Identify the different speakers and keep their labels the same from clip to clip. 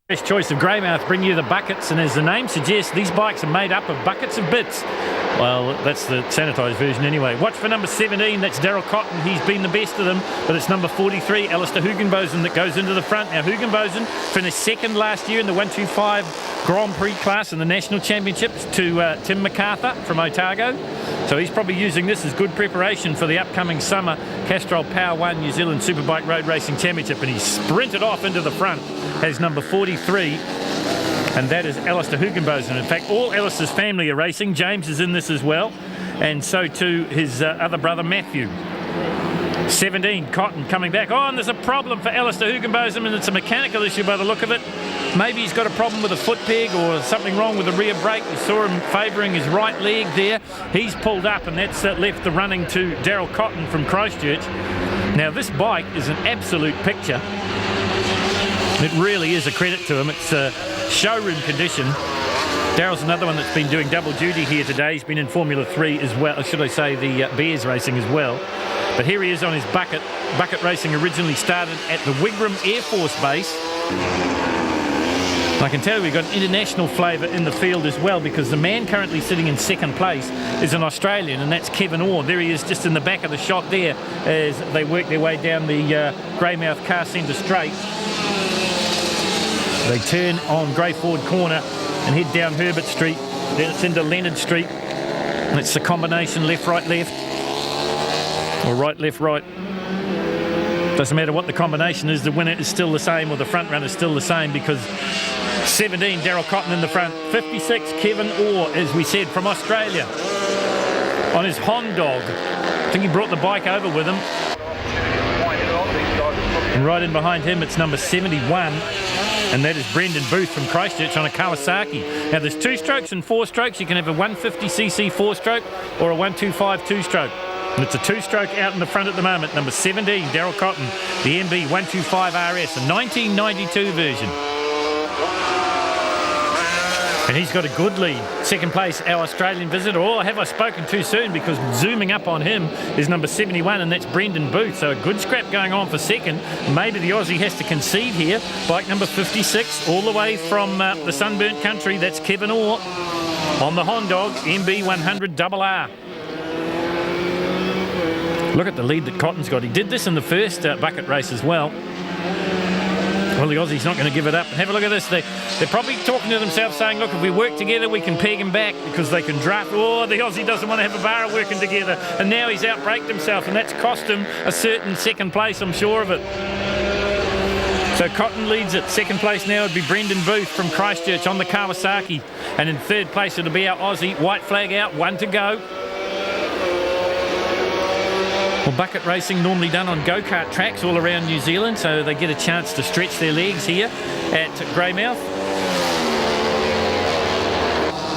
Speaker 1: Best choice of Greymouth bring you the buckets, and as the name suggests, these bikes are made up of buckets of bits. Well, that's the sanitised version anyway. Watch for number 17, that's Darryl Cotton. He's been the best of them, but it's number 43, Alistair Hugenbosen, that goes into the front. Now, Hugenbosen finished second last year in the 125 Grand Prix class in the National Championships to Tim MacArthur from Otago. So he's probably using this as good preparation for the upcoming summer Castrol Power 1 New Zealand Superbike Road Racing Championship, and he's sprinted off into the front as number 43, and that is Alistair Hugenbosen. In fact, all Alistair's family are racing. James is in this as well, and so too his other brother Matthew. 17, Cotton coming back. Oh, and there's a problem for Alistair Hugenbosen, and it's a mechanical issue by the look of it. Maybe he's got a problem with a foot peg or something wrong with the rear brake. We saw him favouring his right leg there. He's pulled up, and that's left the running to Darryl Cotton from Christchurch. Now, this bike is an absolute picture. It really is a credit to him. It's showroom condition. Darryl's another one that's been doing double duty here today. He's been in Formula 3 as well, or should I say the Bears racing as well. But here he is on his bucket. Bucket racing originally started at the Wigram Air Force Base. I can tell you we've got international flavour in the field as well, because the man currently sitting in second place is an Australian, and that's Kevin Orr. There he is just in the back of the shot there as they work their way down the Greymouth Car Centre straight. They turn on Greyford Corner and head down Herbert Street. Then it's into Leonard Street. And it's the combination left, right, left. Or right, left, right. Doesn't matter what the combination is, the winner is still the same, or the front runner is still the same, because 17, Darryl Cotton in the front. 56, Kevin Orr, as we said, from Australia. On his Hon Dog. I think he brought the bike over with him. And right in behind him, it's number 71. And that is Brendan Booth from Christchurch on a Kawasaki. Now, there's 2-strokes and 4-strokes. You can have a 150cc 4-stroke or a 125 2-stroke. And it's a 2-stroke out in the front at the moment. Number 17, Darryl Cotton, the MB 125 RS, a 1992 version. And he's got a good lead. Second place, our Australian visitor. Oh, have I spoken too soon, because zooming up on him is number 71, and that's Brendan Booth. So a good scrap going on for second. Maybe the Aussie has to concede here. Bike number 56, all the way from the sunburnt country. That's Kevin Orr on the Hon Dog, MB 100 RR. Look at the lead that Cotton's got. He did this in the first bucket race as well. Well, the Aussie's not going to give it up. Have a look at this. They're probably talking to themselves saying, look, if we work together, we can peg him back, because they can draft. Oh, the Aussie doesn't want to have a bar working together. And now he's outbraked himself, and that's cost him a certain second place, I'm sure of it. So Cotton leads it. Second place now would be Brendan Booth from Christchurch on the Kawasaki. And in third place, it'll be our Aussie. White flag out, 1 to go. Well, bucket racing normally done on go-kart tracks all around New Zealand, so they get a chance to stretch their legs here at Greymouth.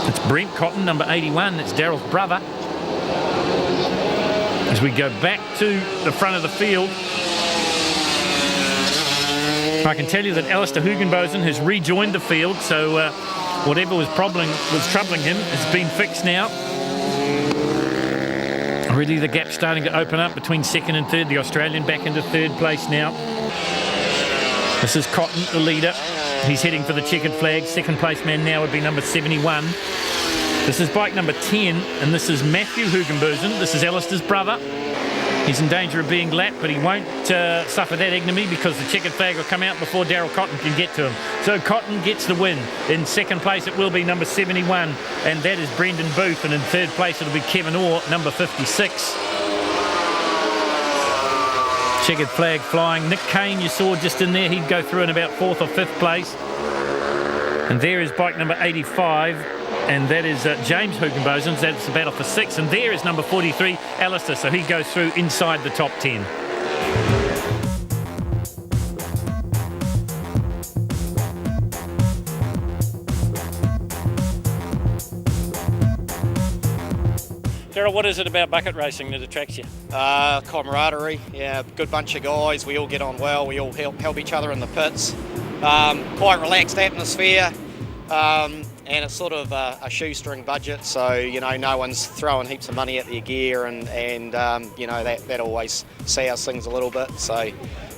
Speaker 1: It's Brent Cotton, number 81. It's Darryl's brother. As we go back to the front of the field, I can tell you that Alistair Hugenbosen has rejoined the field, so whatever was troubling him has been fixed now. Really, the gap's starting to open up between second and third. The Australian back into third place now. This is Cotton, the leader. He's heading for the checkered flag. Second place man now would be number 71. This is bike number 10, and this is Matthew Hugenbosen. This is Alistair's brother. He's in danger of being lapped, but he won't suffer that ignominy, because the checkered flag will come out before Darryl Cotton can get to him. So Cotton gets the win. In second place it will be number 71, and that is Brendan Booth. And in third place it'll be Kevin Orr, number 56. Checkered flag flying. Nick Kane, you saw just in there, he'd go through in about 4th or 5th place. And there is bike number 85. And that is James Hugenbosen. That's the battle for 6. And there is number 43, Alistair. So he goes through inside the top 10. Darryl, what is it about bucket racing that attracts you?
Speaker 2: Camaraderie. Yeah, good bunch of guys. We all get on well. We all help each other in the pits. Quite relaxed atmosphere. And it's sort of a shoestring budget, so you know, no one's throwing heaps of money at their gear, and you know, that always sours things a little bit. So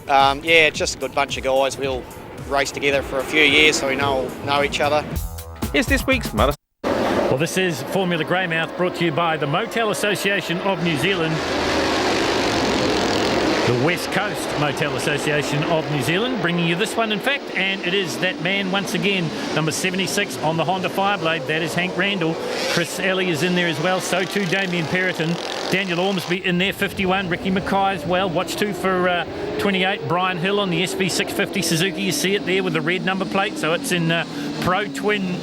Speaker 2: yeah, just a good bunch of guys. We all raced together for a few years, so we know each other.
Speaker 3: Here's this week's Motard.
Speaker 1: Well, this is Formula Greymouth, brought to you by the Motel Association of New Zealand, the West Coast Motel Association of New Zealand, bringing you this one, in fact, and it is that man once again, number 76 on the Honda Fireblade. That is Hank Randall. Chris Ellie is in there as well, so too Damien Perrotin. Daniel Ormsby in there, 51. Ricky Mackay as well. Watch too for 28, Brian Hill on the SV650 Suzuki. You see it there with the red number plate, so it's in Pro Twin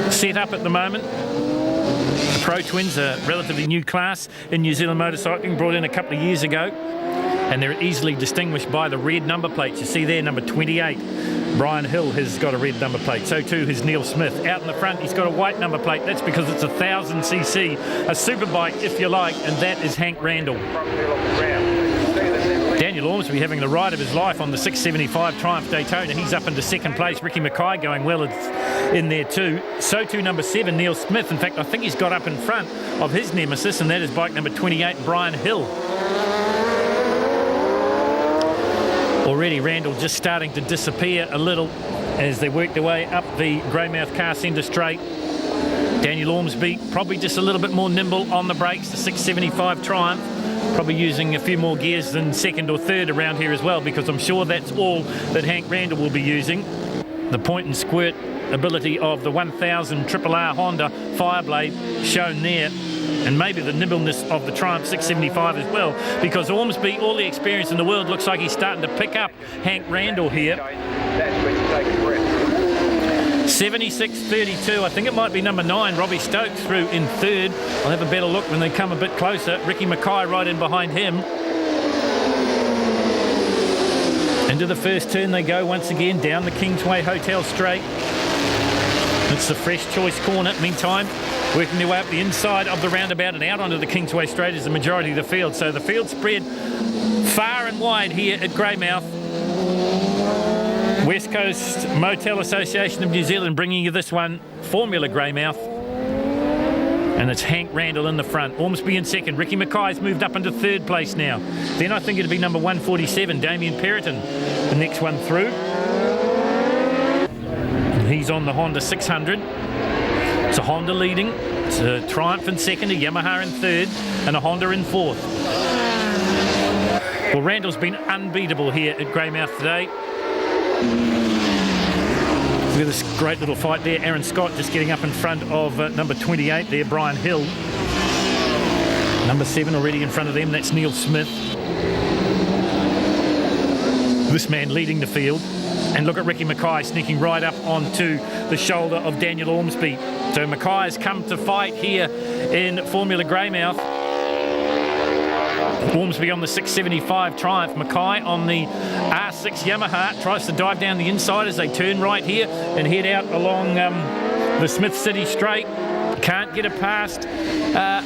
Speaker 1: setup at the moment. The Pro Twins, a relatively new class in New Zealand motorcycling, brought in a couple of years ago, and they're easily distinguished by the red number plates. You see there, number 28. Brian Hill has got a red number plate, so too has Neil Smith. Out in the front, he's got a white number plate. That's because it's a 1000cc, a superbike if you like, and that is Hank Randall. Daniel Ormsby having the ride of his life on the 675 Triumph Daytona. He's up into second place. Ricky Mackay going well in there too. So too number 7, Neil Smith. In fact, I think he's got up in front of his nemesis, and that is bike number 28, Brian Hill. Already Randall just starting to disappear a little as they work their way up the Greymouth Car Centre straight. Daniel Ormsby probably just a little bit more nimble on the brakes, the 675 Triumph. Probably using a few more gears than second or third around here as well, because I'm sure that's all that Hank Randall will be using. The point and squirt ability of the 1000 RRR Honda Fireblade shown there, and maybe the nimbleness of the Triumph 675 as well, because Ormsby, all the experience in the world, looks like he's starting to pick up Hank Randall here. 76.32, I think it might be number 9, Robbie Stokes through in third. I'll have a better look when they come a bit closer. Ricky Mackay right in behind him. Into the first turn they go once again, down the Kingsway Hotel straight. It's the Fresh Choice corner. Meantime, working their way up the inside of the roundabout and out onto the Kingsway straight is the majority of the field. So the field spread far and wide here at Greymouth. West Coast Motel Association of New Zealand bringing you this one, Formula Greymouth. And it's Hank Randall in the front. Ormsby in second. Ricky Mackay's moved up into third place now. Then I think it'd be number 147, Damien Perrotin, the next one through. And he's on the Honda 600. It's a Honda leading. It's a Triumph in second, a Yamaha in third, and a Honda in fourth. Well, Randall's been unbeatable here at Greymouth today. Look at this great little fight there. Aaron Scott just getting up in front of number 28 there, Brian Hill. Number 7 already in front of them, that's Neil Smith. This man leading the field. And look at Ricky Mackay sneaking right up onto the shoulder of Daniel Ormsby. So Mackay has come to fight here in Formula Greymouth. Ormsby on the 675 Triumph, Mackay on the R6 Yamaha, tries to dive down the inside as they turn right here and head out along the Smith City Straight. Can't get it past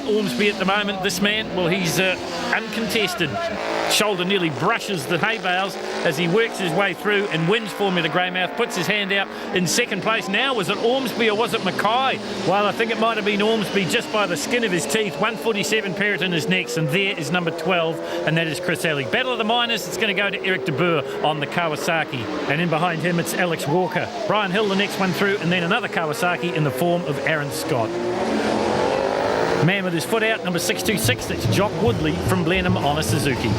Speaker 1: Ormsby at the moment. This man, well, he's uncontested. Shoulder nearly brushes the hay bales as he works his way through and wins Formula Greymouth, puts his hand out in second place. Now, was it Ormsby or was it Mackay? Well, I think it might have been Ormsby just by the skin of his teeth. 147 Perrotin is next, and there is number 12, and that is Chris Ellie. Battle of the Miners, it's going to go to Eric de Boer on the Kawasaki, and in behind him it's Alex Walker. Brian Hill the next one through, and then another Kawasaki in the form of Aaron Scott. Man with his foot out, number 626, that's Jock Woodley from Blenheim on a Suzuki.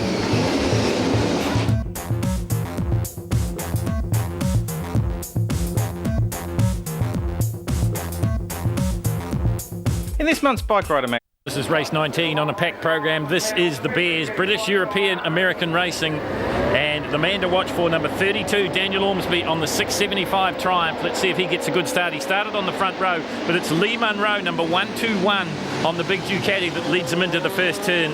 Speaker 3: In this month's Bike Rider Mag.
Speaker 1: This is race 19 on a packed program. This is the Bears, British, European, American racing. And the man to watch for, number 32, Daniel Ormsby on the 675 Triumph. Let's see if he gets a good start. He started on the front row, but it's Lee Munro, number 121, on the big Ducati that leads him into the first turn.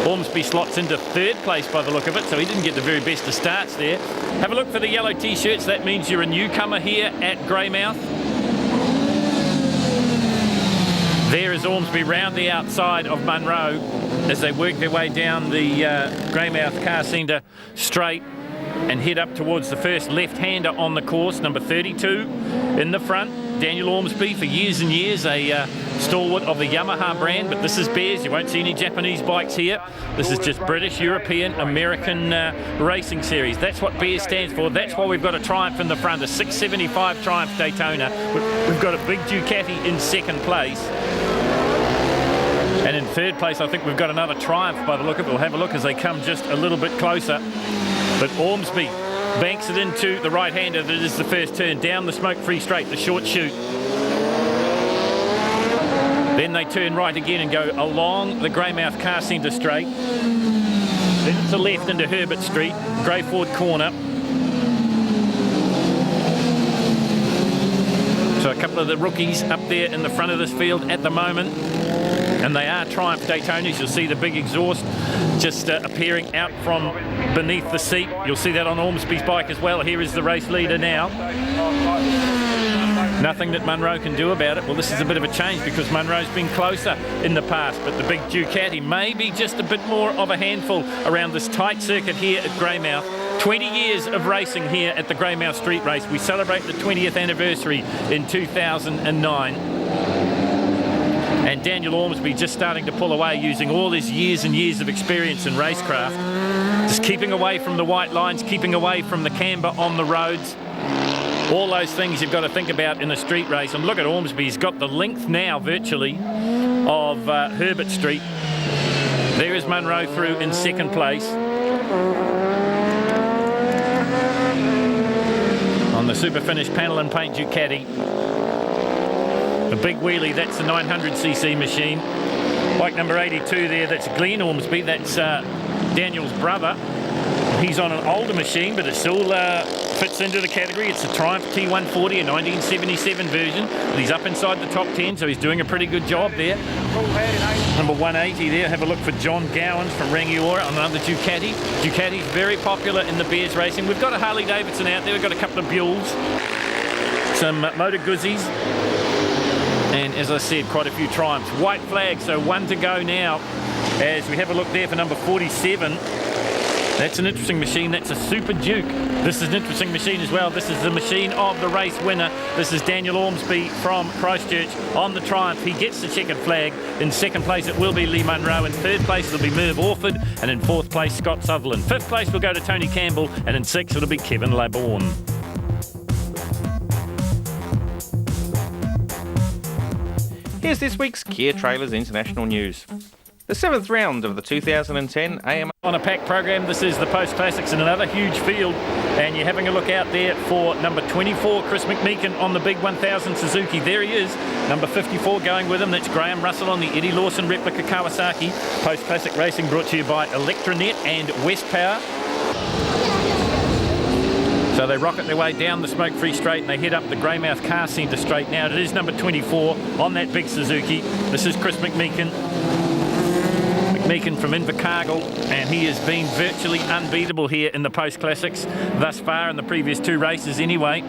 Speaker 1: Ormsby slots into third place by the look of it, so he didn't get the very best of starts there. Have a look for the yellow T-shirts. That means you're a newcomer here at Greymouth. There is Ormsby round the outside of Munro as they work their way down the Greymouth Car Centre straight. and head up towards the first left-hander on the course, number 32 in the front. Daniel Ormsby, for years and years, a stalwart of the Yamaha brand, but this is Bears. You won't see any Japanese bikes here. This is just British, European, American racing series. That's what Bears stands for. That's why we've got a Triumph in the front, a 675 Triumph Daytona. We've got a big Ducati in second place. And in third place, I think we've got another Triumph by the look of it. We'll have a look as they come just a little bit closer. But Ormsby banks it into the right-hander. That is the first turn down the smoke-free straight, the short chute. Then they turn right again and go along the Greymouth Car Centre straight. Then it's a left into Herbert Street, Greyford corner. So a couple of the rookies up there in the front of this field at the moment. And they are Triumph Daytonas. You'll see the big exhaust just appearing out from beneath the seat. You'll see that on Ormsby's bike as well. Here is the race leader now. Nothing that Munro can do about it. Well, this is a bit of a change because Munro's been closer in the past, but the big Ducati may be just a bit more of a handful around this tight circuit here at Greymouth. 20 years of racing here at the Greymouth Street Race. We celebrate the 20th anniversary in 2009. And Daniel Ormsby just starting to pull away using all his years and years of experience in racecraft. Just keeping away from the white lines, keeping away from the camber on the roads. All those things you've got to think about in a street race. And look at Ormsby, he's got the length now virtually of Herbert Street. There is Munro through in second place. On the super finish panel and paint Ducati. The big wheelie, that's the 900cc machine. Bike number 82 there, that's Glenn Ormsby, that's Daniel's brother. He's on an older machine, but it still fits into the category. It's a Triumph T140, a 1977 version. But he's up inside the top 10, so he's doing a pretty good job there. Number 180 there. Have a look for John Gowans from Rangiora on another Ducati. Ducati's very popular in the Bears racing. We've got a Harley Davidson out there. We've got a couple of Buells, some Motor Guzzies, and as I said, quite a few Triumphs. White flag, so one to go now. As we have a look there for number 47. That's an interesting machine. That's a Super Duke. This is an interesting machine as well. This is the machine of the race winner. This is Daniel Ormsby from Christchurch on the Triumph. He gets the checkered flag. In second place it will be Lee Munro. In third place it'll be Merv Orford. And in fourth place Scott Sutherland. Fifth place will go to Tony Campbell. And in sixth it'll be Kevin Laborn.
Speaker 3: Here's this week's Kia Trailers International News. The 7th round of the 2010 AMA
Speaker 1: on a packed program. This is the Post Classics in another huge field, and you're having a look out there for number 24, Chris McMeekin on the big 1000 Suzuki. There he is, number 54 going with him. That's Graham Russell on the Eddie Lawson replica Kawasaki. Post Classic Racing brought to you by Electronet and West Power. So they rocket their way down the smoke-free straight and they head up the Greymouth Car Centre straight now. It is number 24 on that big Suzuki. This is Chris McMeekin. McMeekin from Invercargill, and he has been virtually unbeatable here in the Post Classics thus far in the previous two races anyway.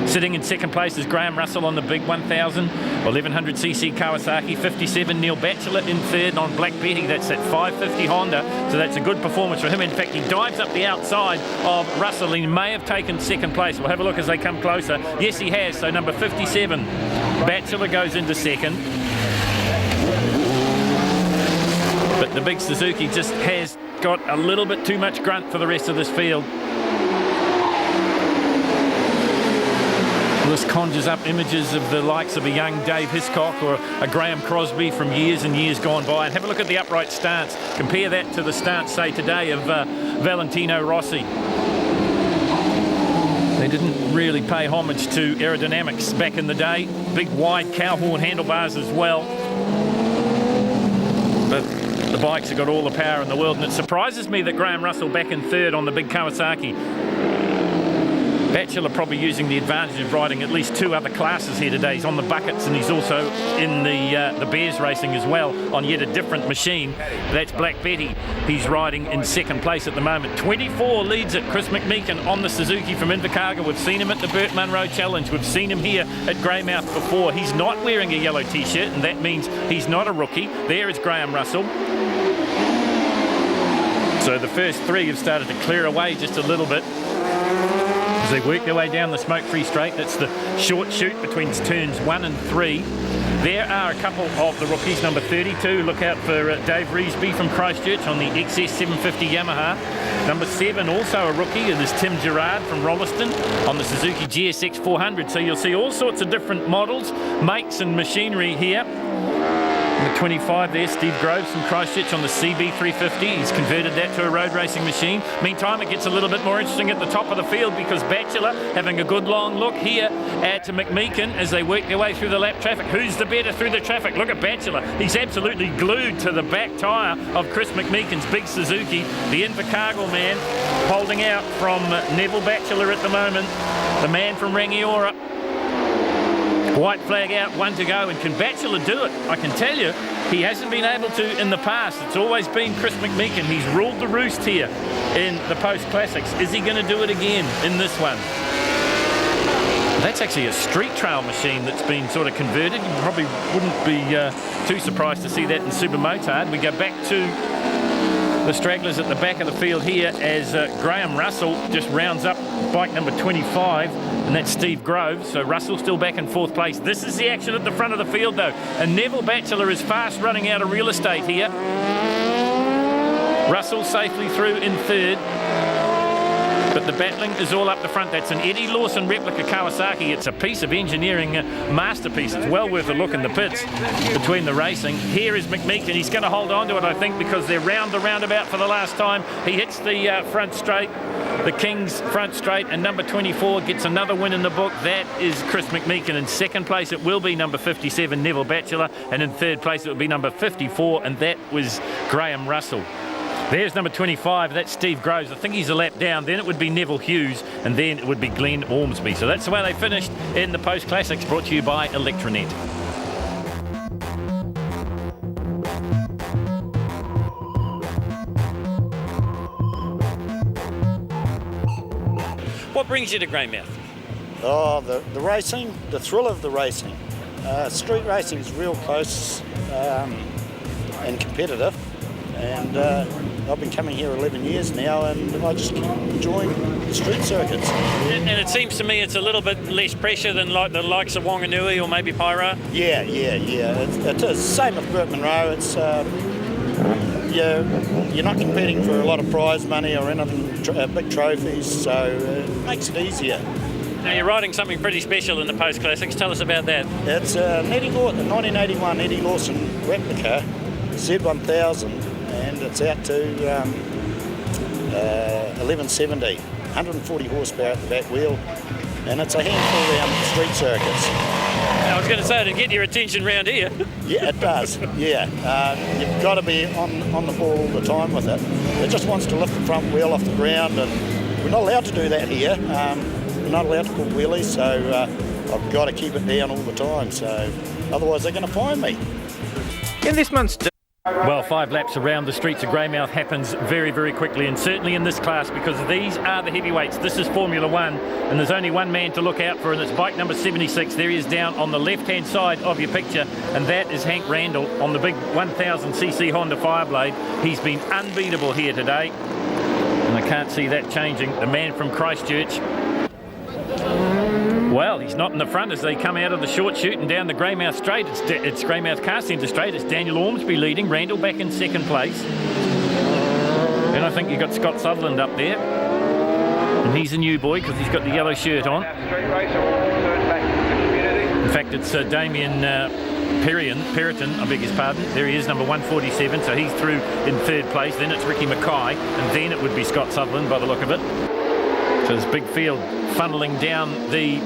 Speaker 1: Sitting in second place is Graham Russell on the big 1000, 1100cc Kawasaki, 57 Neil Batchelor in third on Black Betty. That's at 550 Honda, so that's a good performance for him. In fact, he dives up the outside of Russell. He may have taken second place. We'll have a look as they come closer. Yes, he has. So number 57, Batchelor goes into second. But the big Suzuki just has got a little bit too much grunt for the rest of this field. This conjures up images of the likes of a young Dave Hiscock or a Graham Crosby from years and years gone by. And have a look at the upright stance. Compare that to the stance, say, today of Valentino Rossi. They didn't really pay homage to aerodynamics back in the day. Big wide cowhorn handlebars as well. But the bikes have got all the power in the world, and it surprises me that Graham Russell back in third on the big Kawasaki. Batchelor probably using the advantage of riding at least two other classes here today. He's on the buckets and he's also in the Bears racing as well on yet a different machine. That's Black Betty. He's riding in second place at the moment. 24 leads at Chris McMeekin on the Suzuki from Invercargill. We've seen him at the Burt Munro Challenge. We've seen him here at Greymouth before. He's not wearing a yellow t-shirt, and that means he's not a rookie. There is Graham Russell. So the first three have started to clear away just a little bit. as they work their way down the smoke-free straight. That's the short chute between turns 1 and 3. There are a couple of the rookies. Number 32, look out for Dave Reesby from Christchurch on the XS 750 Yamaha. Number 7, also a rookie, and there's Tim Gerard from Rolleston on the Suzuki GSX 400. So you'll see all sorts of different models, makes and machinery here. Number 25 there, Steve Groves from Christchurch on the CB 350. He's converted that to a road racing machine. Meantime, it gets a little bit more interesting at the top of the field because Batchelor having a good long look here at McMeekin as they work their way through the lap traffic. Who's the better through the traffic? Look at Batchelor. He's absolutely glued to the back tyre of Chris McMeekin's big Suzuki. The Invercargill man holding out from Neville Batchelor at the moment. The man from Rangiora. White flag out, 1 to go, and can Batchelor do it? I can tell you, he hasn't been able to in the past. It's always been Chris McMeekin. He's ruled the roost here in the Post-Classics. Is he going to do it again in this one? That's actually a street trail machine that's been sort of converted. You probably wouldn't be too surprised to see that in Super Motard. We go back to the stragglers at the back of the field here as Graham Russell just rounds up bike number 25, and that's Steve Groves. So Russell still back in 4th place. This is the action at the front of the field though, and Neville Batchelor is fast running out of real estate here. Russell safely through in 3rd, but the battling is all up the front. That's an Eddie Lawson replica Kawasaki. It's a piece of engineering masterpiece. It's well worth a look in the pits between the racing. Here is McMeekin. He's going to hold on to it, I think, because they're round the roundabout for the last time. He hits the front straight, the King's front straight, and number 24 gets another win in the book. That is Chris McMeekin. In 2nd place, it will be number 57, Neville Batchelor, and in 3rd place, it will be number 54, and that was Graham Russell. There's number 25, that's Steve Groves. I think he's a lap down. Then it would be Neville Hughes, and then it would be Glenn Ormsby. So that's the way they finished in the Post-Classics, brought to you by Electronet. What brings you to Greymouth?
Speaker 4: Oh, the racing, the thrill of the racing. Street racing is real close and competitive. And I've been coming here 11 years now, and I just keep enjoying the street circuits.
Speaker 1: And it seems to me it's a little bit less pressure than like the likes of Wanganui or maybe Pyro.
Speaker 4: Yeah. It is. Same with Burt Monroe. It's you're not competing for a lot of prize money or anything, big trophies, so it makes it easier.
Speaker 1: Now you're riding something pretty special in the Post-Classics. Tell us about that.
Speaker 4: It's an the 1981 Eddie Lawson replica Z1000. And it's out to 1170, 140 horsepower at the back wheel, and it's a handful around the street circuits.
Speaker 1: I was going to say, to get your attention round here.
Speaker 4: Yeah, it does, yeah. You've got to be on the ball all the time with it. It just wants to lift the front wheel off the ground, and we're not allowed to do that here. We're not allowed to pull wheelies, so I've got to keep it down all the time, so otherwise they're going to fine me.
Speaker 3: In this month's
Speaker 1: Well, 5 laps around the streets of Greymouth happens very, very quickly, and certainly in this class, because these are the heavyweights. This is Formula 1, and there's only one man to look out for, and it's bike number 76. There he is down on the left-hand side of your picture, and that is Hank Randall on the big 1000cc Honda Fireblade. He's been unbeatable here today, and I can't see that changing. The man from Christchurch. Well, he's not in the front as they come out of the short chute and down the Greymouth straight. It's Greymouth Car Centre straight. It's Daniel Ormsby leading. Randall back in 2nd place. And I think you've got Scott Sutherland up there. And he's a new boy because he's got the yellow shirt on. In fact, it's Damien Perriton, I beg his pardon. There he is, number 147. So he's through in 3rd place. Then it's Ricky Mackay. And then it would be Scott Sutherland by the look of it. So this big field funneling down the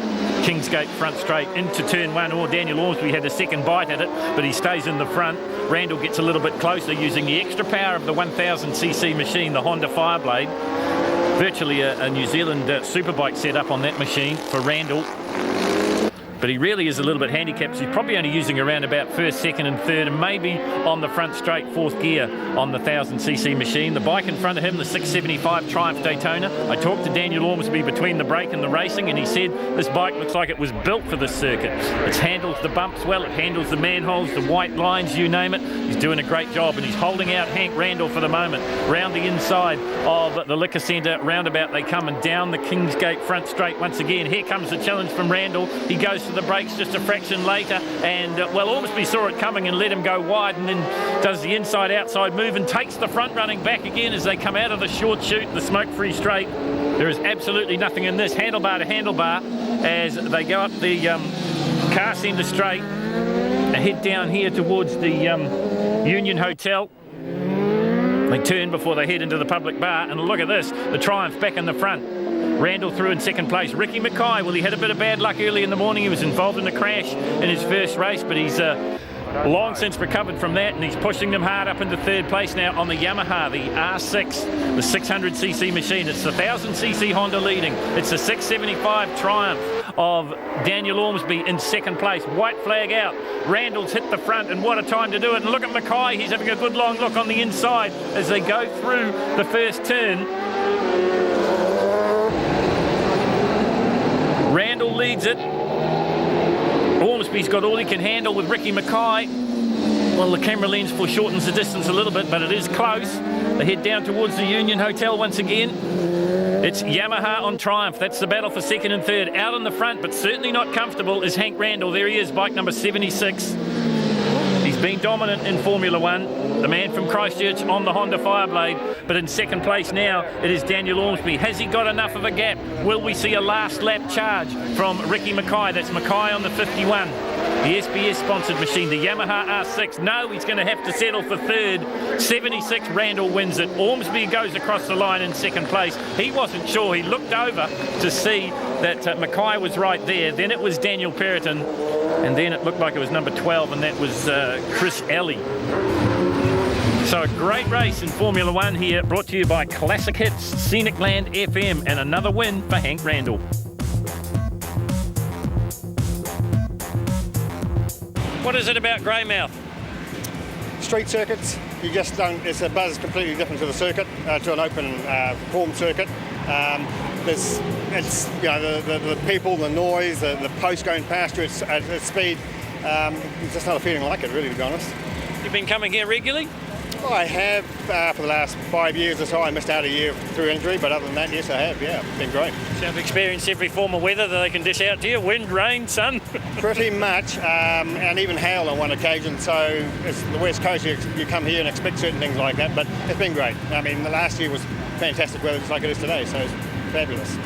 Speaker 1: Kingsgate front straight into turn 1. Or Daniel Ormsby had a second bite at it, but he stays in the front. Randall gets a little bit closer using the extra power of the 1000cc machine, the Honda Fireblade. Virtually a New Zealand superbike set up on that machine for Randall. but he really is a little bit handicapped. So he's probably only using around about first, second and third, and maybe on the front straight fourth gear on the 1000cc machine. The bike in front of him, the 675 Triumph Daytona. I talked to Daniel Ormsby between the break and the racing, and he said this bike looks like it was built for this circuit. It handles the bumps well, it handles the manholes, the white lines, you name it. He's doing a great job, and he's holding out Hank Randall for the moment. Round the inside of the Liquor Centre roundabout they come, and down the Kingsgate front straight once again. Here comes the challenge from Randall. He goes to the brakes just a fraction later, and well, Ormsby saw it coming and let him go wide, and then does the inside-outside move and takes the front running back again as they come out of the short chute, the smoke-free straight. There is absolutely nothing in this, handlebar to handlebar, as they go up the car centre straight and head down here towards the Union Hotel. They turn before they head into the public bar, and look at this, the Triumph back in the front. Randall through in second place. Ricky Mackay, well, he had a bit of bad luck early in the morning. He was involved in a crash in his first race, but he's long since recovered from that, and he's pushing them hard up into third place now on the Yamaha, the R6, the 600cc machine. It's the 1000cc Honda leading. It's the 675 Triumph of Daniel Ormsby in second place. White flag out. Randall's hit the front, and what a time to do it. And look at Mackay. He's having a good long look on the inside as they go through the first turn. Randall leads it. Ormsby's got all he can handle with Ricky Mackay. Well, the camera lens foreshortens the distance a little bit, but it is close. They head down towards the Union Hotel once again. It's Yamaha on Triumph. That's the battle for second and third. Out in the front, but certainly not comfortable, is Hank Randall. There he is, bike number 76. He's been dominant in Formula One, the man from Christchurch on the Honda Fireblade, but in second place now it is Daniel Ormsby. Has he got enough of a gap? Will we see a last lap charge from Ricky Mackay? That's Mackay on the 51. The SBS sponsored machine, the Yamaha R6. No, he's going to have to settle for third. 76, Randall wins it. Ormsby goes across the line in second place. He wasn't sure. He looked over to see that Mackay was right there. Then it was Daniel Periton, and then it looked like it was number 12, and that was Chris Alley. So a great race in Formula One here, brought to you by Classic Hits, Scenic Land FM, and another win for Hank Randall. What is it about Greymouth?
Speaker 5: Street circuits, you just don't, it's a buzz completely different to the circuit, to an open form circuit. It's you know, the people, the noise, the post going past you at speed. It's just not a feeling like it, really, to be honest.
Speaker 1: You've been coming here regularly?
Speaker 5: I have for the last 5 years or so. I missed out a year through injury, but other than that, yes, I have. Yeah, it's been great.
Speaker 1: So you've experienced every form of weather that they can dish out to you? Wind, rain, sun?
Speaker 5: Pretty much, and even hail on one occasion. So it's the West Coast, you come here and expect certain things like that, but it's been great. I mean, the last year was fantastic weather, just like it is today, so it's fabulous.